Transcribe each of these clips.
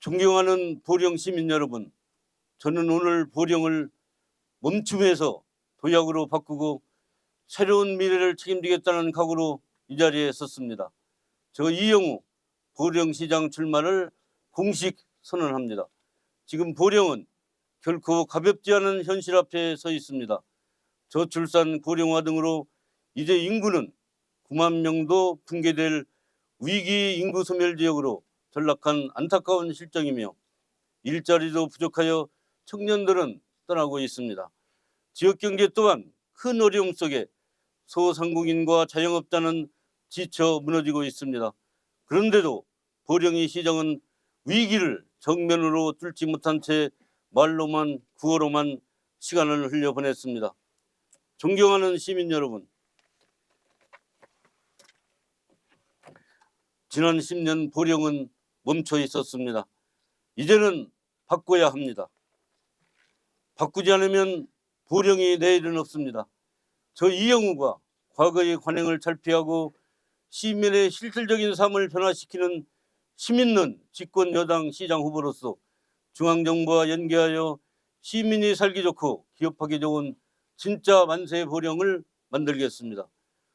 존경하는 보령 시민 여러분, 저는 오늘 보령을 멈춤에서 도약으로 바꾸고 새로운 미래를 책임지겠다는 각오로 이 자리에 섰습니다. 저 이영우 보령시장 출마를 공식 선언합니다. 지금 보령은 결코 가볍지 않은 현실 앞에 서 있습니다. 저출산 고령화 등으로 이제 인구는 9만 명도 붕괴될 위기 인구 소멸 지역으로 전락한 안타까운 실정이며 일자리도 부족하여 청년들은 떠나고 있습니다. 지역경제 또한 큰 어려움 속에 소상공인과 자영업자는 지쳐 무너지고 있습니다. 그런데도 보령이 시장은 위기를 정면으로 뚫지 못한 채 말로만 구호로만 시간을 흘려보냈습니다. 존경하는 시민 여러분, 지난 10년 보령은 멈춰 있었습니다. 이제는 바꿔야 합니다. 바꾸지 않으면 보령이 내일은 없습니다. 저 이영우가 과거의 관행을 탈피하고 시민의 실질적인 삶을 변화시키는 힘있는 집권 여당 시장 후보로서 중앙정부와 연계하여 시민이 살기 좋고 기업하기 좋은 진짜 만세 보령을 만들겠습니다.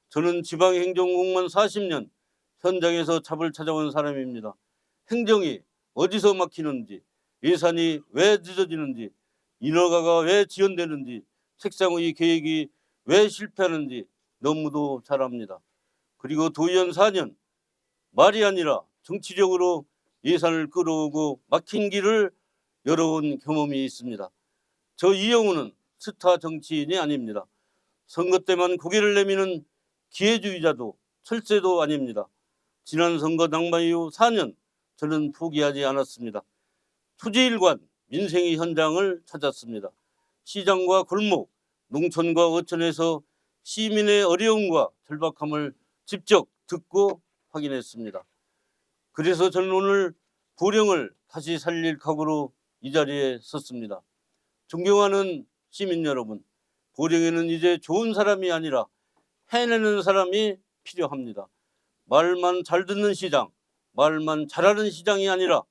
저는 지방행정공무원 40년 현장에서 잡을 찾아온 사람입니다. 행정이 어디서 막히는지, 예산이 왜 늦어지는지, 인허가가 왜 지연되는지, 책상 의 계획이 왜 실패하는지 너무도 잘 압니다. 그리고 도의원 4년, 말이 아니라 정치적으로 예산을 끌어오고 막힌 길을 열어온 경험이 있습니다. 저 이영우는 스타 정치인이 아닙니다. 선거 때만 고개를 내미는 기회주의자도 철새도 아닙니다. 지난 선거 낙마 이후 4년 저는 포기하지 않았습니다. 토지일관 민생의 현장을 찾았습니다. 시장과 골목, 농촌과 어촌에서 시민의 어려움과 절박함을 직접 듣고 확인했습니다. 그래서 저는 오늘 보령을 다시 살릴 각오로 이 자리에 섰습니다. 존경하는 시민 여러분, 보령에는 이제 좋은 사람이 아니라 해내는 사람이 필요합니다. 말만 잘 듣는 시장, 말만 잘하는 시장이 아니라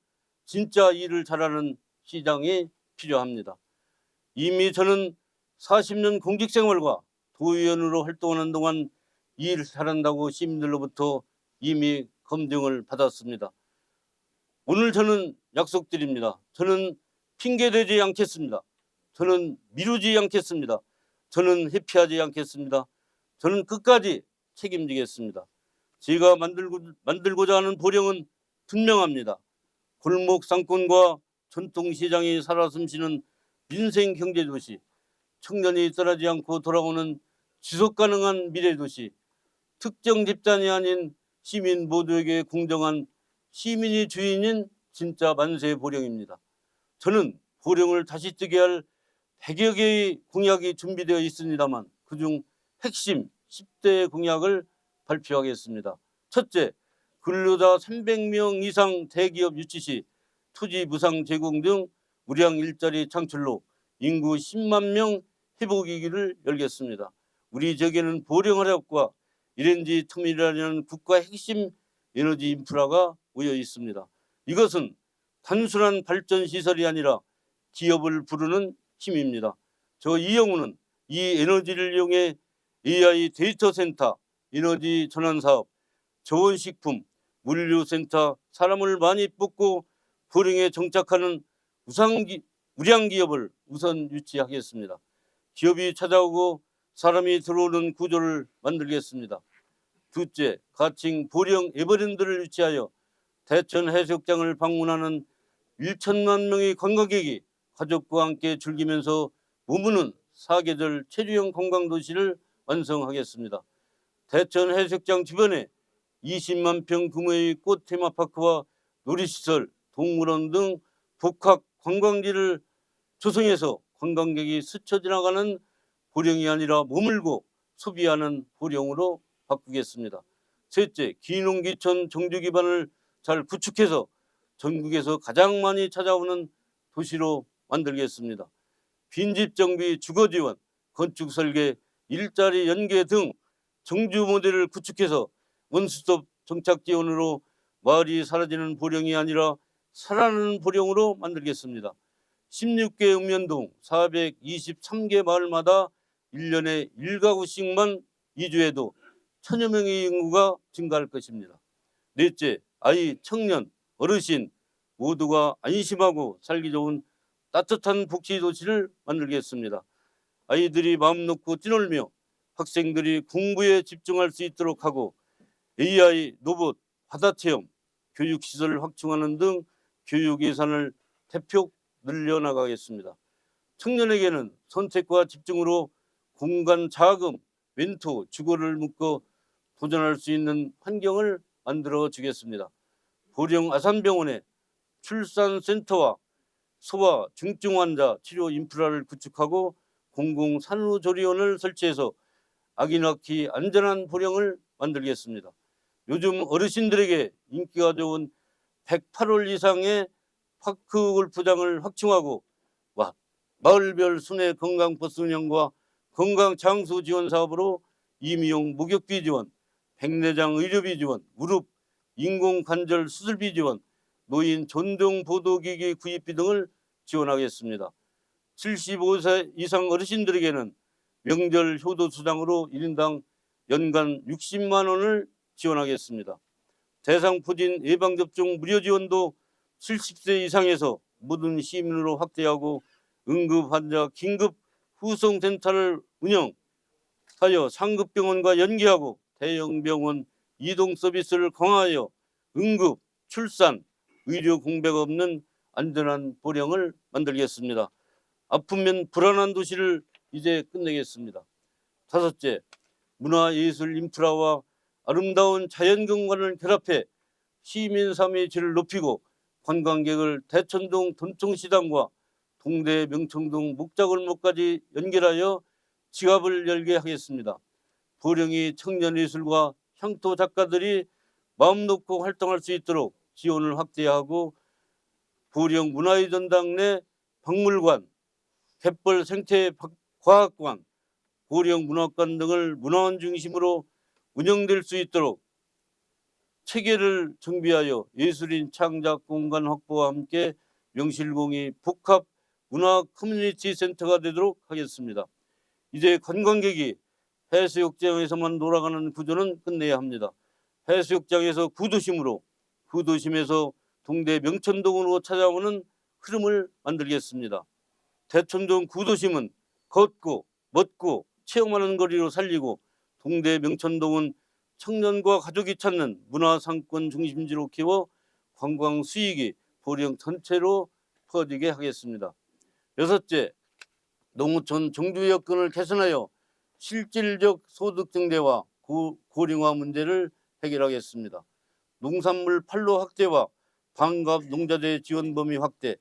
진짜 일을 잘하는 시장이 필요합니다. 이미 저는 40년 공직생활과 도의원으로 활동하는 동안 일 잘한다고 시민들로부터 이미 검증을 받았습니다. 오늘 저는 약속드립니다. 저는 핑계대지 않겠습니다. 저는 미루지 않겠습니다. 저는 회피하지 않겠습니다. 저는 끝까지 책임지겠습니다. 제가 만들고자 하는 보령은 분명합니다. 골목 상권과 전통시장이 살아 숨쉬는 민생 경제도시, 청년이 떠나지 않고 돌아오는 지속가능한 미래도시, 특정 집단이 아닌 시민 모두에게 공정한 시민이 주인인 진짜 만세 보령입니다. 저는 보령을 다시 뜨게 할 100여 개의 공약이 준비되어 있습니다만 그중 핵심 10대 공약을 발표하겠습니다. 첫째, 근로자 300명 이상 대기업 유치 시 토지 무상 제공 등 무량 일자리 창출로 인구 10만 명 회복위기를 열겠습니다. 우리 지역에는 보령화력과 LNG 터미널이라는 국가 핵심 에너지 인프라가 모여 있습니다. 이것은 단순한 발전 시설이 아니라 기업을 부르는 힘입니다. 저 이영우는 이 에너지를 이용해 AI 데이터 센터, 에너지 전환 사업, 저온식품, 물류센터, 사람을 많이 뽑고 보령에 정착하는 우량 기업을 우선 유치하겠습니다. 기업이 찾아오고 사람이 들어오는 구조를 만들겠습니다. 둘째, 가칭 보령 에버랜드를 유치하여 대천 해수욕장을 방문하는 1천만 명의 관광객이 가족과 함께 즐기면서 머무는 사계절 체류형 관광도시를 완성하겠습니다. 대천 해수욕장 주변에 20만 평 규모의 꽃 테마파크와 놀이시설, 동물원 등 복합 관광지를 조성해서 관광객이 스쳐 지나가는 보령이 아니라 머물고 소비하는 보령으로 바꾸겠습니다. 셋째, 기농기촌 정주 기반을 잘 구축해서 전국에서 가장 많이 찾아오는 도시로 만들겠습니다. 빈집 정비, 주거 지원, 건축 설계, 일자리 연계 등 정주 모델을 구축해서 원스톱 정착 지원으로 마을이 사라지는 보령이 아니라 살아나는 보령으로 만들겠습니다. 16개 읍면동 423개 마을마다 1년에 1가구씩만 이주해도 1000여 명의 인구가 증가할 것입니다. 넷째, 아이, 청년, 어르신 모두가 안심하고 살기 좋은 따뜻한 복지도시를 만들겠습니다. 아이들이 마음 놓고 뛰놀며 학생들이 공부에 집중할 수 있도록 하고 AI, 로봇, 바다체험, 교육시설을 확충하는 등 교육 예산을 대폭 늘려나가겠습니다. 청년에게는 선택과 집중으로 공간 자금, 멘토, 주거를 묶어 도전할 수 있는 환경을 만들어 주겠습니다. 보령 아산병원에 출산센터와 소아 중증 환자 치료 인프라를 구축하고 공공산후조리원을 설치해서 아기 낳기 안전한 보령을 만들겠습니다. 요즘 어르신들에게 인기가 좋은 108홀 이상의 파크 골프장을 확충하고 마을별 순회 건강버스 운영과 건강장수 지원 사업으로 임의용 목욕비 지원, 백내장 의료비 지원, 무릎 인공관절 수술비 지원, 노인 전동 보도기기 구입비 등을 지원하겠습니다. 75세 이상 어르신들에게는 명절 효도수당으로 1인당 연간 60만 원을 지원하겠습니다. 대상포진 예방접종 무료 지원도 70세 이상에서 모든 시민으로 확대하고 응급환자 긴급 후송센터를 운영하여 상급병원과 연계하고 대형병원 이동 서비스를 강화하여 응급, 출산, 의료 공백 없는 안전한 보령을 만들겠습니다. 아프면 불안한 도시를 이제 끝내겠습니다. 다섯째, 문화예술 인프라와 아름다운 자연경관을 결합해 시민 삶의 질을 높이고 관광객을 대천동 돈통시장과 동대 명청동 목자골목까지 연결하여 지갑을 열게 하겠습니다. 보령이 청년예술과 향토 작가들이 마음 놓고 활동할 수 있도록 지원을 확대하고 보령 문화의 전당 내 박물관, 갯벌 생태과학관, 보령 문학관 등을 문화원 중심으로 운영될 수 있도록 체계를 정비하여 예술인 창작 공간 확보와 함께 명실공히 복합 문화 커뮤니티 센터가 되도록 하겠습니다. 이제 관광객이 해수욕장에서만 놀아가는 구조는 끝내야 합니다. 해수욕장에서 구도심으로, 구도심에서 동대 명천동으로 찾아오는 흐름을 만들겠습니다. 대천동 구도심은 걷고 먹고 체험하는 거리로 살리고 동대 명천동은 청년과 가족이 찾는 문화상권 중심지로 키워 관광 수익이 보령 전체로 퍼지게 하겠습니다. 여섯째, 농어촌 정주 여건을 개선하여 실질적 소득 증대와 고령화 문제를 해결하겠습니다. 농산물 판로 확대와 반갑 농자재 지원 범위 확대,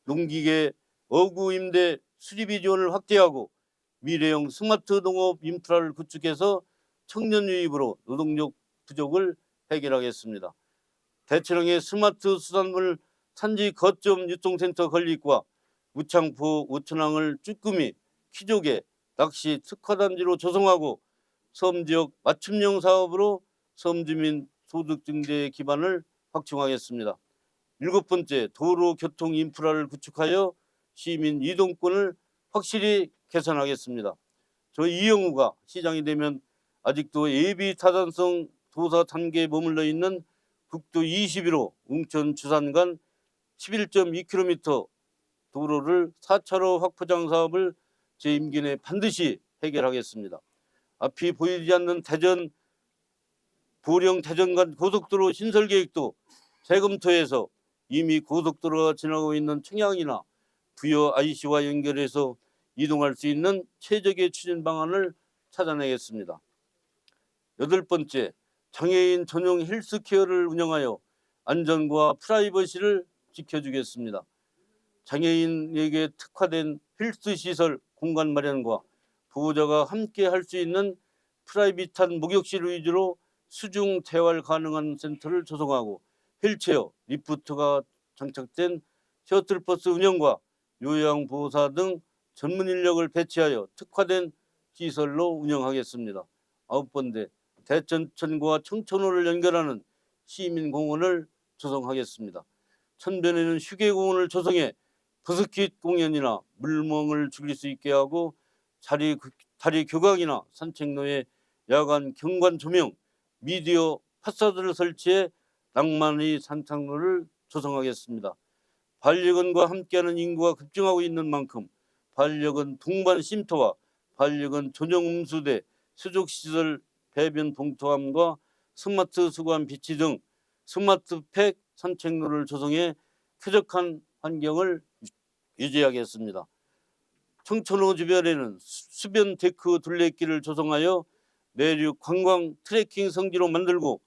농기계 어구 임대 수리비 지원을 확대하고 미래형 스마트 농업 인프라를 구축해서 청년 유입으로 노동력 부족을 해결하겠습니다. 대치령의 스마트 수산물 산지 거점 유통센터 건립과 우창포 오천항을 쭈꾸미, 키조개, 낚시 특화단지로 조성하고 섬지역 맞춤형 사업으로 섬주민 소득 증대의 기반을 확충하겠습니다. 일곱 번째, 도로 교통 인프라를 구축하여 시민 이동권을 확실히 개선하겠습니다. 저 이영우가 시장이 되면 아직도 예비 타단성 도사 단계에 머물러 있는 국도 21호 웅천 주산 간 11.2km 도로를 4차로 확포장 사업을 제 임기 내 반드시 해결하겠습니다. 앞이 보이지 않는 대전 보령 대전 간 고속도로 신설 계획도 재검토해서 이미 고속도로가 지나고 있는 청양이나 부여 IC와 연결해서 이동할 수 있는 최적의 추진 방안을 찾아내겠습니다. 여덟 번째, 장애인 전용 헬스케어를 운영하여 안전과 프라이버시를 지켜주겠습니다. 장애인에게 특화된 헬스시설 공간 마련과 보호자가 함께 할 수 있는 프라이빗한 목욕실 위주로 수중 대활 가능한 센터를 조성하고 휠체어, 리프트가 장착된 셔틀버스 운영과 요양보호사 등 전문 인력을 배치하여 특화된 시설로 운영하겠습니다. 아홉 번째, 대천천과 청천호를 연결하는 시민공원을 조성하겠습니다. 천변에는 휴게공원을 조성해 버스킷 공연이나 물멍을 즐길 수 있게 하고 다리 교각이나 산책로에 야간 경관 조명, 미디어 파사드를 설치해 낭만의 산책로를 조성하겠습니다. 반려견과 함께하는 인구가 급증하고 있는 만큼 반려견 동반 쉼터와 반려견 전용 음수대, 수족시설 배변 봉투함과 스마트 수거함 비치 등 스마트팩 산책로를 조성해 쾌적한 환경을 유지하겠습니다. 청천호 주변에는 수변 데크 둘레길을 조성하여 내륙 관광 트레킹 성지로 만들고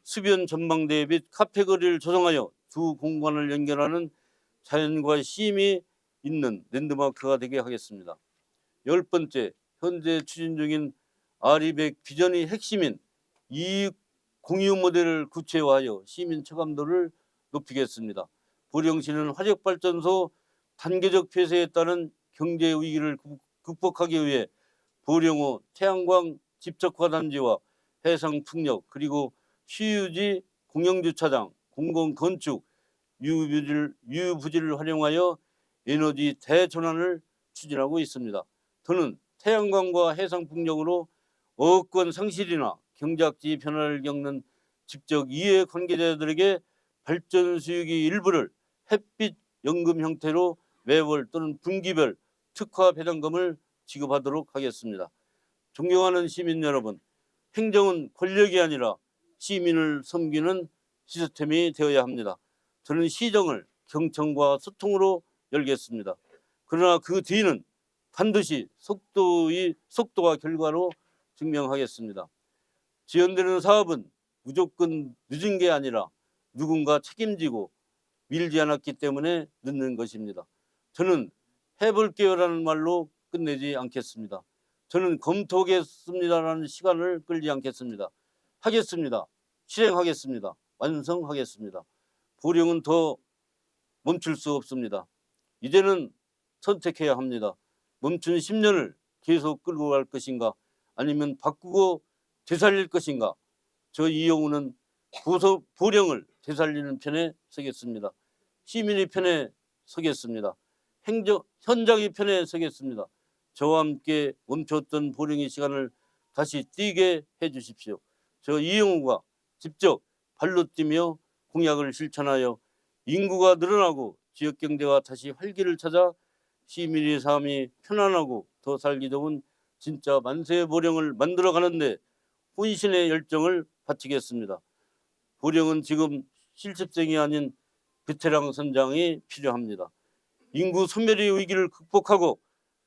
수변 전망대 및 카페 거리를 조성하여 두 공간을 연결하는 자연과 쉼이 있는 랜드마크가 되게 하겠습니다. 10번째, 현재 추진 중인 아리백 비전의 핵심인 이익 공유 모델을 구체화하여 시민 체감도를 높이겠습니다. 보령시는 화력발전소 단계적 폐쇄에 따른 경제 위기를 극복하기 위해 보령호 태양광 집적화 단지와 해상 풍력 그리고 시유지 공영주차장, 공공건축, 유부지를 활용하여 에너지 대전환을 추진하고 있습니다. 더는 태양광과 해상 풍력으로 어권 상실이나 경작지 변화를 겪는 직접 이해 관계자들에게 발전 수익의 일부를 햇빛 연금 형태로 매월 또는 분기별 특화 배당금을 지급하도록 하겠습니다. 존경하는 시민 여러분, 행정은 권력이 아니라 시민을 섬기는 시스템이 되어야 합니다. 저는 시정을 경청과 소통으로 열겠습니다. 그러나 그 뒤는 반드시 속도와 결과로 증명하겠습니다. 지연되는 사업은 무조건 늦은 게 아니라 누군가 책임지고 밀지 않았기 때문에 늦는 것입니다. 저는 해볼게요라는 말로 끝내지 않겠습니다. 저는 검토하겠습니다라는 시간을 끌지 않겠습니다. 하겠습니다. 실행하겠습니다. 완성하겠습니다. 보령은 더 멈출 수 없습니다. 이제는 선택해야 합니다. 멈춘 10년을 계속 끌고 갈 것인가 아니면 바꾸고 되살릴 것인가. 저 이영우는 보령을 되살리는 편에 서겠습니다. 시민의 편에 서겠습니다. 현장의 편에 서겠습니다. 저와 함께 멈췄던 보령의 시간을 다시 뛰게 해주십시오. 저 이영우가 직접 발로 뛰며 공약을 실천하여 인구가 늘어나고 지역경제가 다시 활기를 찾아 시민의 삶이 편안하고 더 살기 좋은 진짜 만세 보령을 만들어가는데 혼신의 열정을 바치겠습니다. 보령은 지금 실습생이 아닌 베테랑 선장이 필요합니다. 인구 소멸의 위기를 극복하고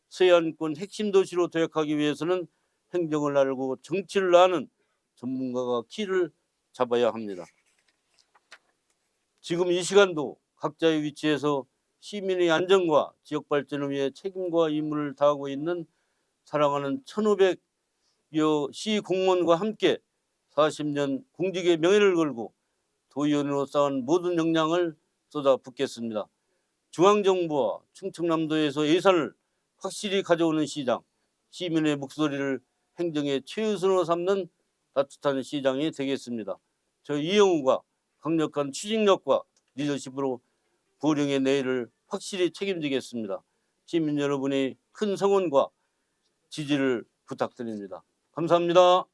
서해안권 핵심 도시로 도약하기 위해서는 행정을 알고 정치를 아는 전문가가 키를 잡아야 합니다. 지금 이 시간도 각자의 위치에서 시민의 안전과 지역 발전을 위해 책임과 임무를 다하고 있는 사랑하는 1,500여 시 공무원과 함께 40년 공직의 명예를 걸고 도의원으로 쌓은 모든 역량을 쏟아붓겠습니다. 중앙정부와 충청남도에서 예산을 확실히 가져오는 시장, 시민의 목소리를 행정의 최우선으로 삼는 따뜻한 시장이 되겠습니다. 저 이영우가 강력한 추진력과 리더십으로 보령의 내일을 확실히 책임지겠습니다. 시민 여러분의 큰 성원과 지지를 부탁드립니다. 감사합니다.